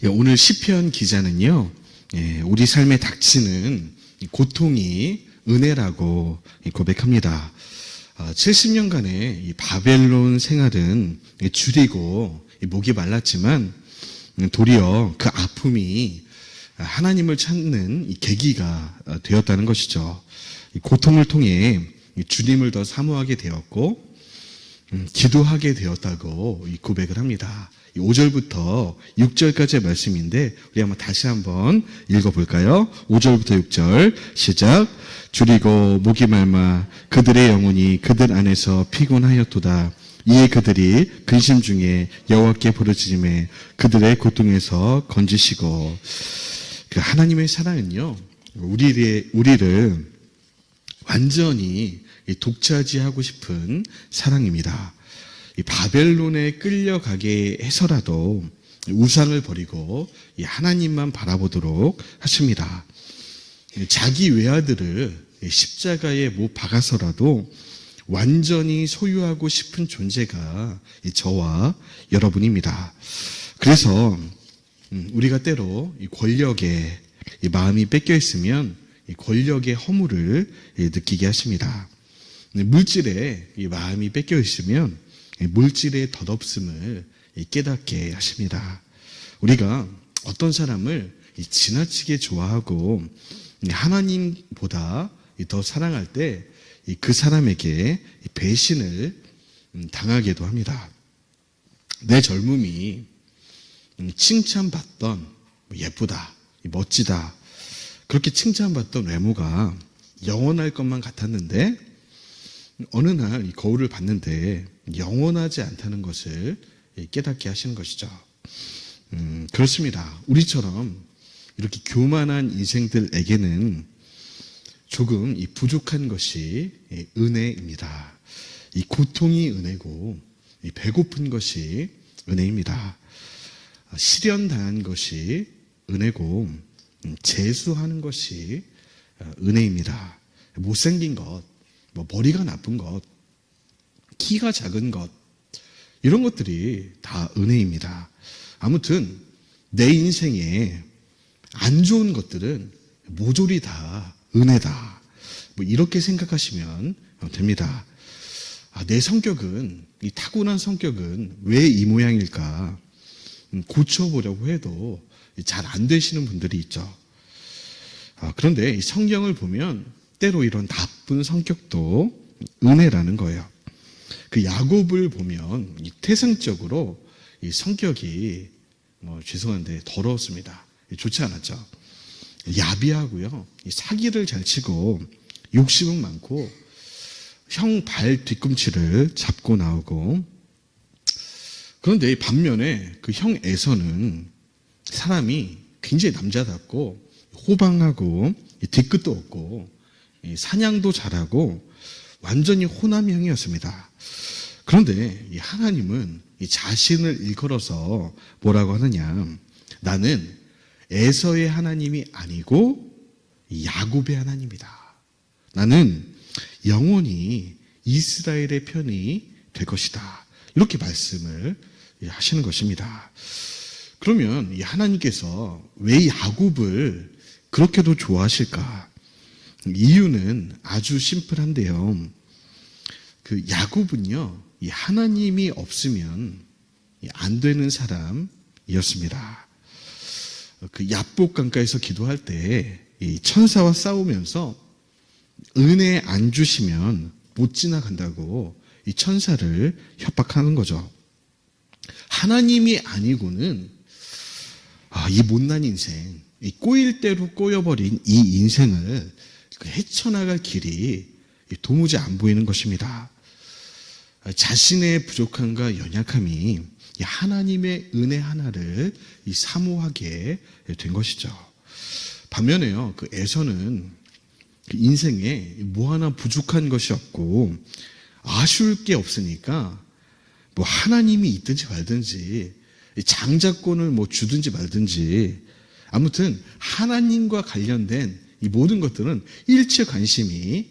오늘 시편 기자는요, 우리 삶에 닥치는 고통이 은혜라고 고백합니다. 70년간의 이 바벨론 생활은 줄이고 목이 말랐지만 도리어 그 아픔이 하나님을 찾는 이 계기가 되었다는 것이죠. 이 고통을 통해 주님을 더 사모하게 되었고 기도하게 되었다고 고백을 합니다. 5절부터 6절까지의 말씀인데 우리 다시 한번 읽어볼까요? 5절부터 6절 시작. 줄이고 목이 말마 그들의 영혼이 그들 안에서 피곤하였도다. 이에 그들이 근심 중에 여호와께 부르짖음에 그들의 고통에서 건지시고. 그 하나님의 사랑은요, 우리를 완전히 독차지하고 싶은 사랑입니다. 이 바벨론에 끌려가게 해서라도 우상을 버리고 이 하나님만 바라보도록 하십니다. 자기 외아들을 십자가에 못 박아서라도 완전히 소유하고 싶은 존재가 저와 여러분입니다. 그래서 우리가 때로 이 권력에 이 마음이 뺏겨 있으면 이 권력의 허물을 느끼게 하십니다. 물질에 이 마음이 뺏겨 있으면 물질의 덧없음을 깨닫게 하십니다. 우리가 어떤 사람을 지나치게 좋아하고 하나님보다 더 사랑할 때 그 사람에게 배신을 당하기도 합니다. 내 젊음이 칭찬받던 예쁘다, 멋지다 그렇게 칭찬받던 외모가 영원할 것만 같았는데 어느 날 이 거울을 봤는데 영원하지 않다는 것을 깨닫게 하시는 것이죠. 그렇습니다. 우리처럼 이렇게 교만한 인생들에게는 조금 이 부족한 것이 은혜입니다. 이 고통이 은혜고 이 배고픈 것이 은혜입니다. 시련당한 것이 은혜고 재수하는 것이 은혜입니다. 못생긴 것, 머리가 나쁜 것, 키가 작은 것 이런 것들이 다 은혜입니다. 아무튼 내 인생에 안 좋은 것들은 모조리 다 은혜다. 이렇게 생각하시면 됩니다. 내 성격은, 이 타고난 성격은 왜 이 모양일까? 고쳐보려고 해도 잘 안 되시는 분들이 있죠. 그런데 이 성경을 보면 때로 이런 나쁜 성격도 은혜라는 거예요. 그 야곱을 보면 태생적으로 이 성격이 죄송한데 더러웠습니다. 좋지 않았죠. 야비하고요. 사기를 잘 치고 욕심은 많고 형 발 뒤꿈치를 잡고 나오고 그런데 반면에 그 형 에서는 사람이 굉장히 남자답고 호방하고 뒤끝도 없고 사냥도 잘하고 완전히 호남형이었습니다. 그런데 이 하나님은 이 자신을 일컬어서 뭐라고 하느냐? 나는 에서의 하나님이 아니고 야곱의 하나님이다. 나는 영원히 이스라엘의 편이 될 것이다. 이렇게 말씀을 하시는 것입니다. 그러면 이 하나님께서 왜 야곱을 그렇게도 좋아하실까? 이유는 아주 심플한데요. 그 야곱은요, 이 하나님이 없으면 안 되는 사람이었습니다. 그 야복 강가에서 기도할 때 이 천사와 싸우면서 은혜 안 주시면 못 지나간다고 이 천사를 협박하는 거죠. 하나님이 아니고는 이 못난 인생, 이 꼬일 대로 꼬여버린 이 인생을 헤쳐나갈 길이 도무지 안 보이는 것입니다. 자신의 부족함과 연약함이 하나님의 은혜 하나를 사모하게 된 것이죠. 반면에요, 그 에서는 인생에 뭐 하나 부족한 것이 없고 아쉬울 게 없으니까 하나님이 있든지 말든지 장자권을 주든지 말든지 아무튼 하나님과 관련된 이 모든 것들은 일체 관심이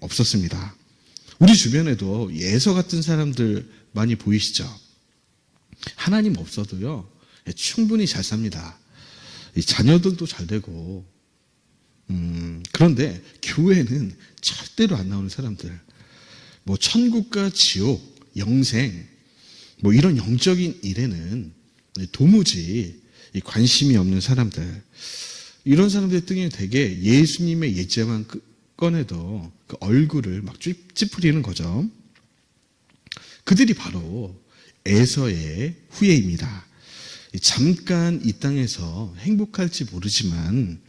없었습니다. 우리 주변에도 에서 같은 사람들 많이 보이시죠? 하나님 없어도요, 충분히 잘 삽니다. 이 자녀들도 잘 되고, 그런데 교회는 절대로 안 나오는 사람들, 뭐 천국과 지옥, 영생, 뭐 이런 영적인 일에는 도무지 관심이 없는 사람들, 이런 사람들 등에 되게 예수님의 예제만 꺼내도 그 얼굴을 막 찌푸리는 거죠. 그들이 바로 에서의 후예입니다. 잠깐 이 땅에서 행복할지 모르지만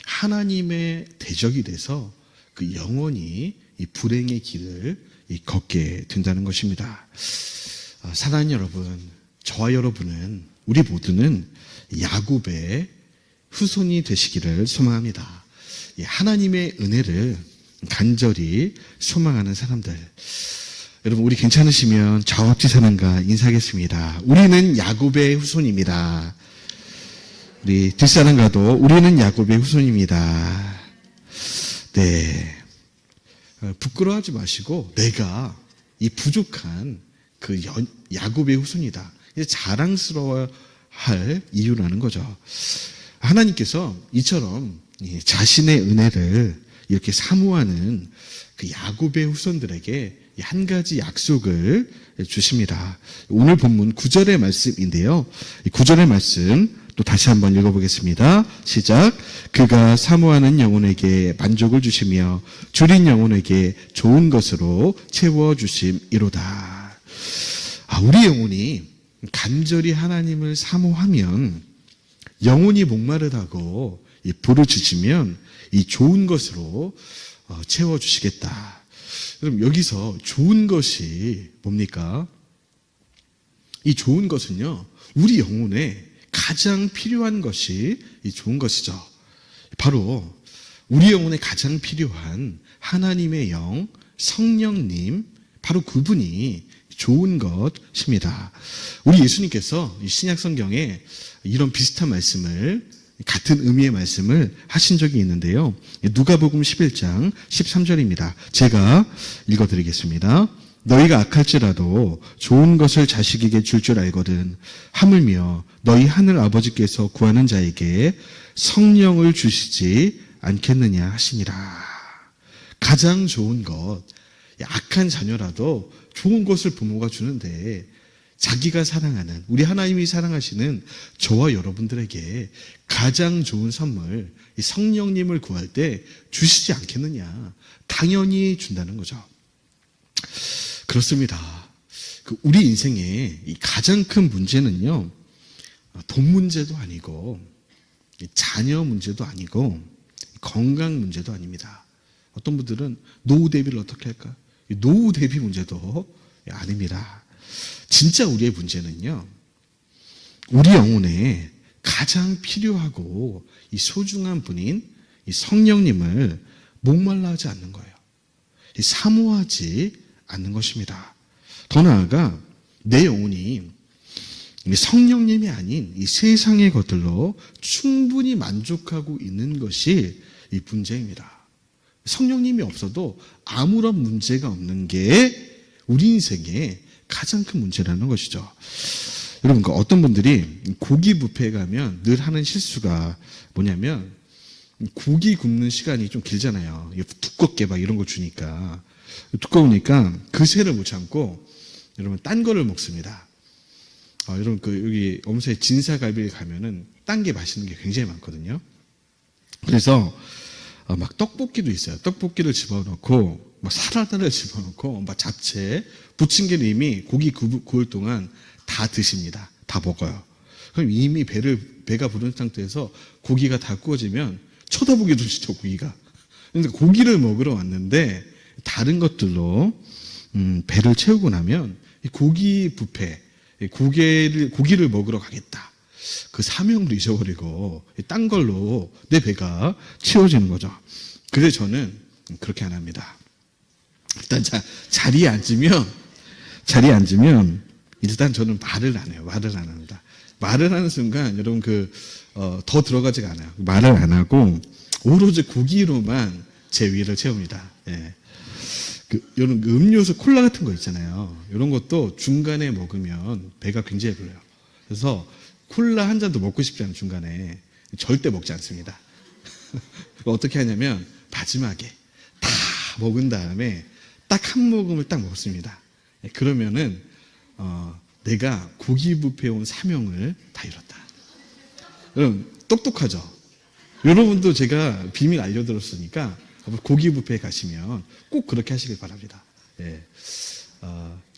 하나님의 대적이 돼서 그 영원히 이 불행의 길을 걷게 된다는 것입니다. 사랑하는 여러분, 저와 여러분은, 우리 모두는 야곱의 후손이 되시기를 소망합니다. 하나님의 은혜를 간절히 소망하는 사람들. 여러분, 우리 괜찮으시면 저같이 사는가 인사하겠습니다. 우리는 야곱의 후손입니다. 우리 뒷사람과도 우리는 야곱의 후손입니다. 네. 부끄러워하지 마시고 내가 이 부족한 그 야곱의 후손이다. 이제 자랑스러워할 이유라는 거죠. 하나님께서 이처럼 자신의 은혜를 이렇게 사모하는 그 야곱의 후손들에게 한 가지 약속을 주십니다. 오늘 본문 9절의 말씀인데요. 9절의 말씀 또 다시 한번 읽어보겠습니다. 시작. 그가 사모하는 영혼에게 만족을 주시며 줄인 영혼에게 좋은 것으로 채워주심이로다. 우리 영혼이 간절히 하나님을 사모하면, 영혼이 목마르다고 부르짖으면 이 좋은 것으로 채워주시겠다. 그럼 여기서 좋은 것이 뭡니까? 이 좋은 것은요, 우리 영혼에 가장 필요한 것이 이 좋은 것이죠. 바로 우리 영혼에 가장 필요한 하나님의 영, 성령님, 바로 그분이 좋은 것입니다. 우리 예수님께서 신약 성경에 이런 비슷한 말씀을, 같은 의미의 말씀을 하신 적이 있는데요. 누가복음 11장 13절입니다. 제가 읽어드리겠습니다. 너희가 악할지라도 좋은 것을 자식에게 줄 줄 알거든 하물며 너희 하늘 아버지께서 구하는 자에게 성령을 주시지 않겠느냐 하시니라. 가장 좋은 것, 악한 자녀라도 좋은 것을 부모가 주는데 자기가 사랑하는, 우리 하나님이 사랑하시는 저와 여러분들에게 가장 좋은 선물, 이 성령님을 구할 때 주시지 않겠느냐. 당연히 준다는 거죠. 그렇습니다. 우리 인생의 이 가장 큰 문제는요, 돈 문제도 아니고 자녀 문제도 아니고 건강 문제도 아닙니다. 어떤 분들은 노후 대비를 어떻게 할까? 노후 대비 문제도 아닙니다. 진짜 우리의 문제는요, 우리 영혼에 가장 필요하고 이 소중한 분인 이 성령님을 목말라 하지 않는 거예요. 사모하지 않는 것입니다. 더 나아가 내 영혼이 성령님이 아닌 이 세상의 것들로 충분히 만족하고 있는 것이 이 문제입니다. 성령님이 없어도 아무런 문제가 없는 게 우리 인생의 가장 큰 문제라는 것이죠. 여러분, 어떤 분들이 고기 뷔페에 가면 늘 하는 실수가 뭐냐면, 고기 굽는 시간이 좀 길잖아요. 두껍게 막 이런 거 주니까. 두꺼우니까 그 새를 못 참고 여러분 딴 거를 먹습니다. 여러분 여기 엄수의 진사갈비에 가면은 딴 게 맛있는 게 굉장히 많거든요. 그래서 막 떡볶이도 있어요. 떡볶이를 집어넣고 막 사라다를 집어넣고 막 잡채, 부침개는 이미 고기 구울 동안 다 드십니다. 다 먹어요. 그럼 이미 배가 부른 상태에서 고기가 다 구워지면 쳐다보기도 싫죠, 고기가. 그런데 고기를 먹으러 왔는데 다른 것들로 배를 채우고 나면 이 고기 뷔페, 고기를 먹으러 가겠다. 그 사명을 잊어버리고 딴 걸로 내 배가 채워지는 거죠. 그래서 저는 그렇게 안 합니다. 일단 자리에 앉으면 일단 저는 말을 안 해요. 말을 안 합니다. 말을 하는 순간 여러분 더 들어가지가 않아요. 말을 안 하고 오로지 고기로만 제 위를 채웁니다. 예. 이런 음료수 콜라 같은 거 있잖아요. 이런 것도 중간에 먹으면 배가 굉장히 불러요. 그래서 콜라 한 잔도 먹고 싶지 않은 중간에 절대 먹지 않습니다. 어떻게 하냐면 마지막에 다 먹은 다음에 딱 한 모금을 딱 먹습니다. 그러면은 내가 고기 뷔페에 온 사명을 다 이뤘다. 그럼 똑똑하죠? 여러분도 제가 비밀 알려드렸으니까 고기 뷔페에 가시면 꼭 그렇게 하시길 바랍니다. 예.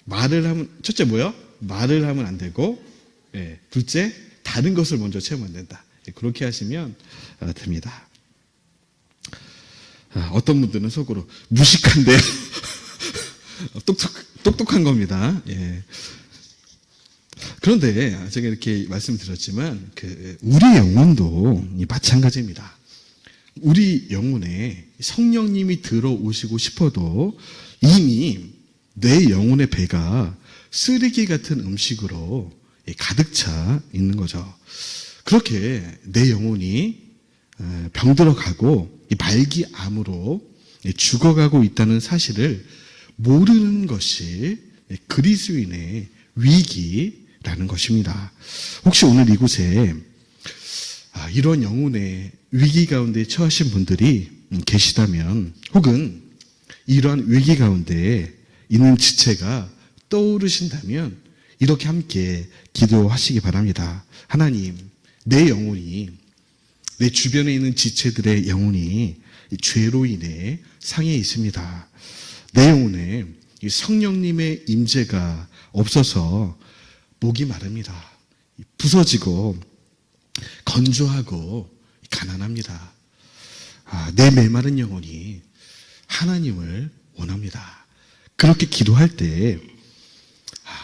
말을 하면, 첫째 뭐요? 말을 하면 안 되고, 예. 둘째, 다른 것을 먼저 체험해야 된다. 예. 그렇게 하시면 됩니다. 어떤 분들은 속으로 무식한데요. 똑똑한 겁니다. 예. 그런데 제가 이렇게 말씀드렸지만 우리 영혼도 마찬가지입니다. 우리 영혼에 성령님이 들어오시고 싶어도 이미 내 영혼의 배가 쓰레기 같은 음식으로 가득 차 있는 거죠. 그렇게 내 영혼이 병들어가고 말기암으로 죽어가고 있다는 사실을 모르는 것이 그리스도인의 위기라는 것입니다. 혹시 오늘 이곳에 이런 영혼의 위기 가운데 처하신 분들이 계시다면, 혹은 이러한 위기 가운데 있는 지체가 떠오르신다면 이렇게 함께 기도하시기 바랍니다. 하나님, 내 영혼이, 내 주변에 있는 지체들의 영혼이 죄로 인해 상해 있습니다. 내 영혼에 성령님의 임재가 없어서 목이 마릅니다. 부서지고 건조하고 가난합니다. 내 메마른 영혼이 하나님을 원합니다. 그렇게 기도할 때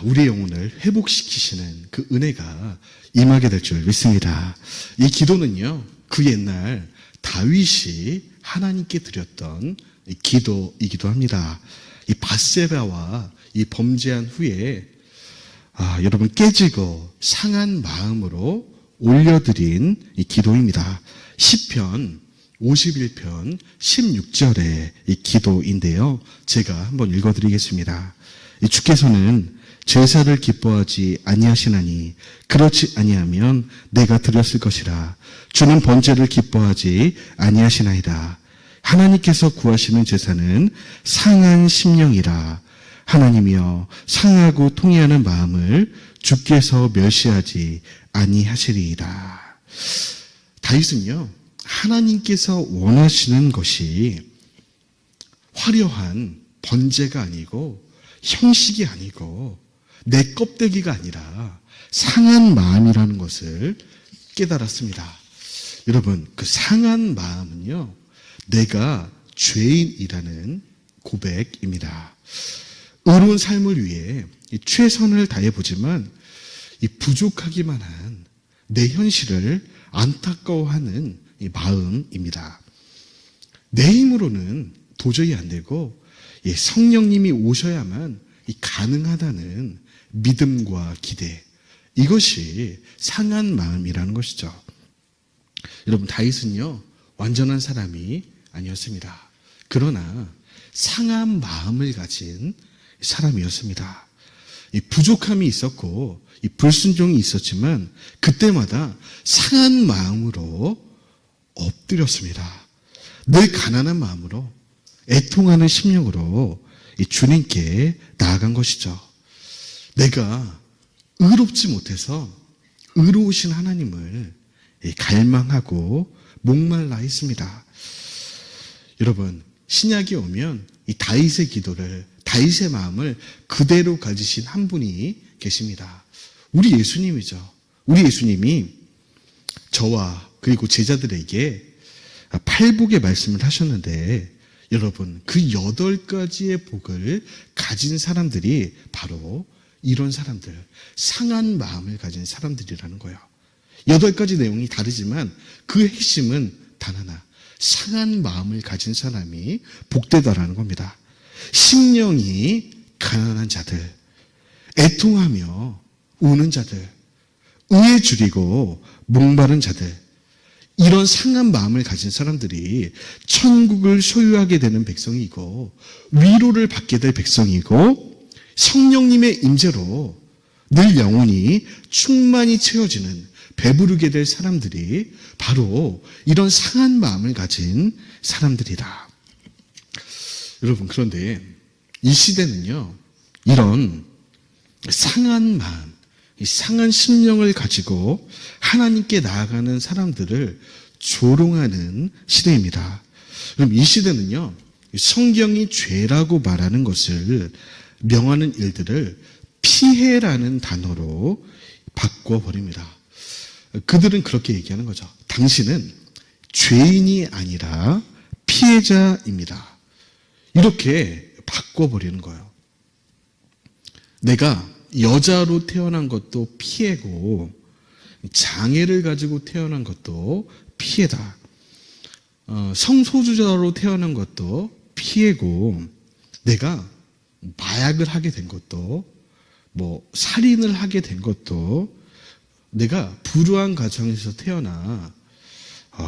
우리 영혼을 회복시키시는 그 은혜가 임하게 될 줄 믿습니다. 이 기도는요, 그 옛날 다윗이 하나님께 드렸던 기도이기도 합니다. 이 밧세바와 이 범죄한 후에 여러분 깨지고 상한 마음으로 올려드린 이 기도입니다. 시편 51편 16절의 이 기도인데요. 제가 한번 읽어드리겠습니다. 주께서는 제사를 기뻐하지 아니하시나니 그렇지 아니하면 내가 드렸을 것이라. 주는 번제를 기뻐하지 아니하시나이다. 하나님께서 구하시는 제사는 상한 심령이라. 하나님이여 상하고 통회하는 마음을 주께서 멸시하지 아니하시리이다. 다윗은요, 하나님께서 원하시는 것이 화려한 번제가 아니고 형식이 아니고 내 껍데기가 아니라 상한 마음이라는 것을 깨달았습니다. 여러분, 그 상한 마음은요, 내가 죄인이라는 고백입니다. 의로운 삶을 위해 최선을 다해보지만 이 부족하기만 한 내 현실을 안타까워하는 이 마음입니다. 내 힘으로는 도저히 안 되고 성령님이 오셔야만 가능하다는 믿음과 기대, 이것이 상한 마음이라는 것이죠. 여러분, 다윗은요, 완전한 사람이 아니었습니다. 그러나 상한 마음을 가진 사람이었습니다. 이 부족함이 있었고 이 불순종이 있었지만 그때마다 상한 마음으로 엎드렸습니다. 늘 가난한 마음으로, 애통하는 심령으로 주님께 나아간 것이죠. 내가 의롭지 못해서 의로우신 하나님을 갈망하고 목말라 했습니다. 여러분, 신약이 오면 이 다윗의 기도를, 다윗의 마음을 그대로 가지신 한 분이 계십니다. 우리 예수님이죠. 우리 예수님이 저와 그리고 제자들에게 팔복의 말씀을 하셨는데, 여러분, 그 8가지의 복을 가진 사람들이 바로 이런 사람들, 상한 마음을 가진 사람들이라는 거예요. 8가지 내용이 다르지만 그 핵심은 단 하나, 상한 마음을 가진 사람이 복되다라는 겁니다. 심령이 가난한 자들, 애통하며 우는 자들, 의에 줄이고 목마른 자들, 이런 상한 마음을 가진 사람들이 천국을 소유하게 되는 백성이고 위로를 받게 될 백성이고 성령님의 임재로 늘 영혼이 충만히 채워지는 배부르게 될 사람들이 바로 이런 상한 마음을 가진 사람들이다. 여러분, 그런데 이 시대는요, 이런 상한 마음, 이 상한 심령을 가지고 하나님께 나아가는 사람들을 조롱하는 시대입니다. 그럼 이 시대는요, 성경이 죄라고 말하는 것을 명하는 일들을 피해라는 단어로 바꿔버립니다. 그들은 그렇게 얘기하는 거죠. 당신은 죄인이 아니라 피해자입니다. 이렇게 바꿔버리는 거예요. 내가 여자로 태어난 것도 피해고 장애를 가지고 태어난 것도 피해다. 성소수자로 태어난 것도 피해고 내가 마약을 하게 된 것도 살인을 하게 된 것도 내가 불우한 가정에서 태어나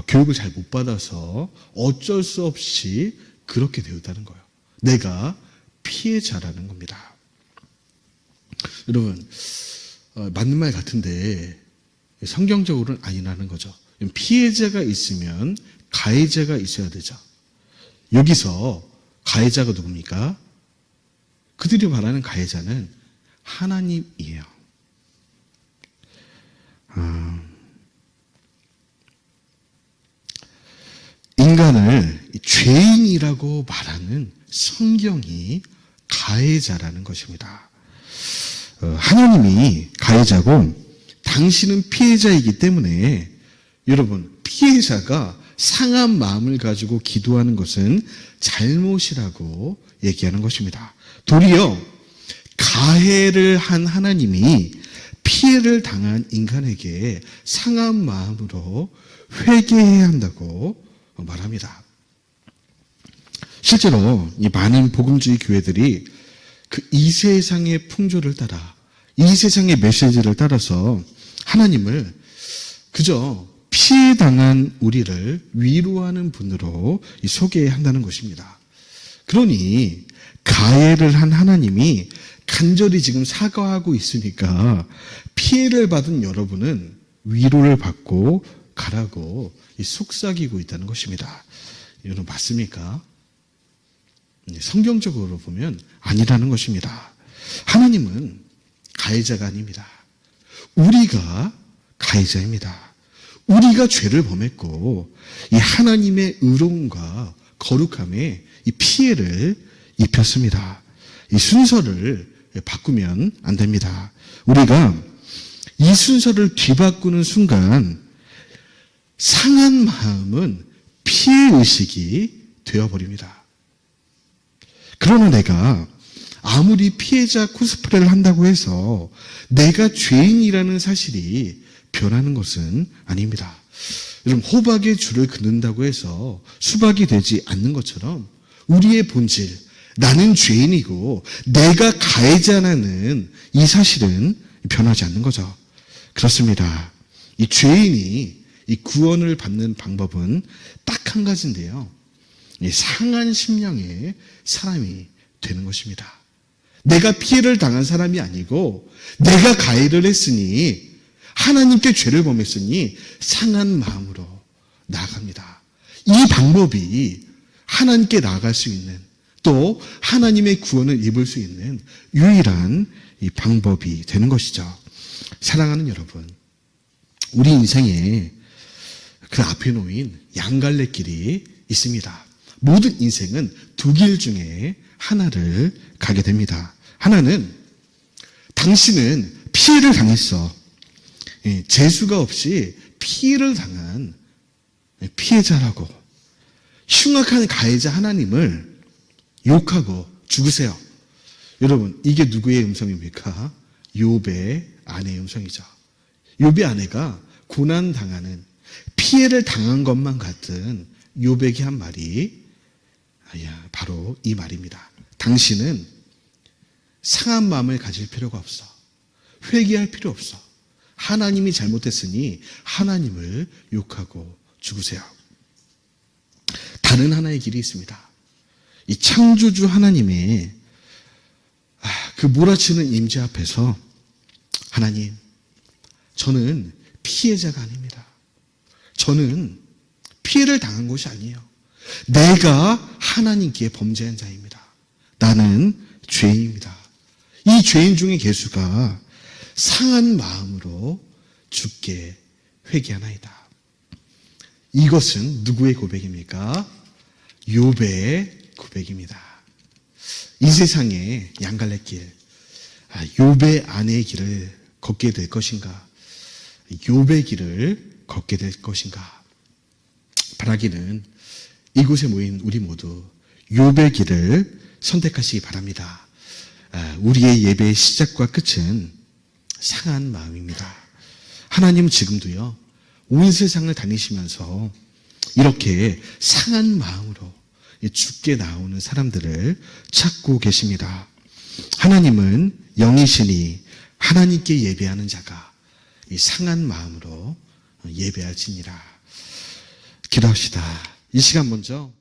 교육을 잘 못 받아서 어쩔 수 없이 그렇게 되었다는 거예요. 내가 피해자라는 겁니다. 여러분, 맞는 말 같은데 성경적으로는 아니라는 거죠. 피해자가 있으면 가해자가 있어야 되죠. 여기서 가해자가 누굽니까? 그들이 말하는 가해자는 하나님이에요. 인간을 죄인이라고 말하는 성경이 가해자라는 것입니다. 하나님이 가해자고 당신은 피해자이기 때문에 여러분, 피해자가 상한 마음을 가지고 기도하는 것은 잘못이라고 얘기하는 것입니다. 도리어 가해를 한 하나님이 피해를 당한 인간에게 상한 마음으로 회개해야 한다고 말합니다. 실제로 이 많은 복음주의 교회들이 이 세상의 풍조를 따라, 이 세상의 메시지를 따라서 하나님을 그저 피해당한 우리를 위로하는 분으로 소개한다는 것입니다. 그러니 가해를 한 하나님이 간절히 지금 사과하고 있으니까 피해를 받은 여러분은 위로를 받고 가라고 속삭이고 있다는 것입니다. 여러분, 맞습니까? 성경적으로 보면 아니라는 것입니다. 하나님은 가해자가 아닙니다. 우리가 가해자입니다. 우리가 죄를 범했고 이 하나님의 의로움과 거룩함에 이 피해를 입혔습니다. 이 순서를 바꾸면 안 됩니다. 우리가 이 순서를 뒤바꾸는 순간 상한 마음은 피해의식이 되어버립니다. 그러나 내가 아무리 피해자 코스프레를 한다고 해서 내가 죄인이라는 사실이 변하는 것은 아닙니다. 여러분, 호박에 줄을 긋는다고 해서 수박이 되지 않는 것처럼 우리의 본질, 나는 죄인이고 내가 가해자라는 이 사실은 변하지 않는 거죠. 그렇습니다. 이 죄인이 이 구원을 받는 방법은 딱 한 가지인데요. 이 상한 심령의 사람이 되는 것입니다. 내가 피해를 당한 사람이 아니고 내가 가해를 했으니 하나님께 죄를 범했으니 상한 마음으로 나아갑니다. 이 방법이 하나님께 나아갈 수 있는, 또 하나님의 구원을 입을 수 있는 유일한 이 방법이 되는 것이죠. 사랑하는 여러분, 우리 인생에 그 앞에 놓인 양갈래길이 있습니다. 모든 인생은 두 길 중에 하나를 가게 됩니다. 하나는 당신은 피해를 당했어. 재수가 없이 피해를 당한 피해자라고 흉악한 가해자 하나님을 욕하고 죽으세요. 여러분, 이게 누구의 음성입니까? 욥의 아내의 음성이죠. 욥의 아내가 고난당하는, 피해를 당한 것만 같은 욥에게 한 말이 바로 이 말입니다. 당신은 상한 마음을 가질 필요가 없어. 회개할 필요 없어. 하나님이 잘못했으니 하나님을 욕하고 죽으세요. 다른 하나의 길이 있습니다. 이 창조주 하나님의 그 몰아치는 임재 앞에서 하나님, 저는 피해자가 아닙니다. 저는 피해를 당한 것이 아니에요. 내가 하나님께 범죄한 자입니다. 나는 죄인입니다. 이 죄인 중의 개수가 상한 마음으로 주께 회개하나이다. 이것은 누구의 고백입니까? 욥의 고백입니다. 이 세상의 양갈래길, 욥의 아내의 길을 걷게 될 것인가? 욥의 길을 걷게 될 것인가? 바라기는 이곳에 모인 우리 모두 욥의 길을 선택하시기 바랍니다. 우리의 예배의 시작과 끝은 상한 마음입니다. 하나님은 지금도요, 온 세상을 다니시면서 이렇게 상한 마음으로 주께 나오는 사람들을 찾고 계십니다. 하나님은 영이시니 하나님께 예배하는 자가 이 상한 마음으로 예배할지니라. 기도합시다. 이 시간 먼저